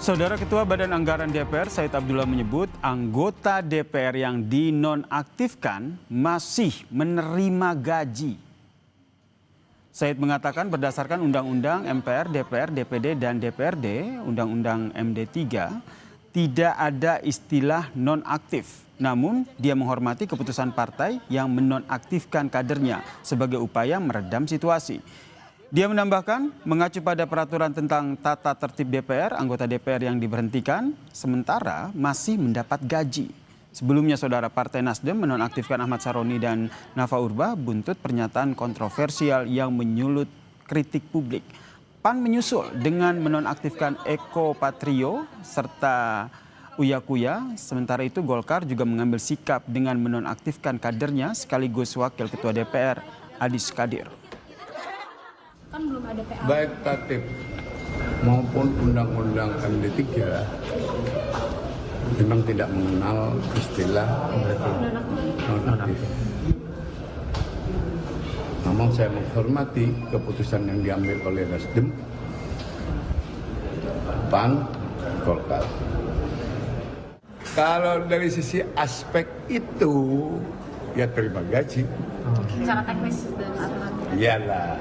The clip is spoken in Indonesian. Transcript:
Saudara Ketua Badan Anggaran DPR Said Abdullah menyebut anggota DPR yang dinonaktifkan masih menerima gaji. Said mengatakan berdasarkan Undang-Undang MPR, DPR, DPD, dan DPRD, Undang-Undang MD3, tidak ada istilah nonaktif. Namun dia menghormati keputusan partai yang menonaktifkan kadernya sebagai upaya meredam situasi. Dia menambahkan, mengacu pada peraturan tentang tata tertib DPR, anggota DPR yang diberhentikan sementara masih mendapat gaji. Sebelumnya saudara Partai Nasdem menonaktifkan Ahmad Saroni dan Nafa Urbach buntut pernyataan kontroversial yang menyulut kritik publik. PAN menyusul dengan menonaktifkan Eko Patrio serta Uya Kuya. Sementara itu Golkar juga mengambil sikap dengan menonaktifkan kadernya sekaligus Wakil Ketua DPR Adis Kadir. Kan belum ada PA. Baik tatip maupun undang-undang MD3 memang tidak mengenal istilah nonaktif. Namun saya menghormati keputusan yang diambil oleh Nasdem, PAN, Golkar. Kalau dari sisi aspek itu, ya terima gaji. Secara teknis dan aturan. Iyalah.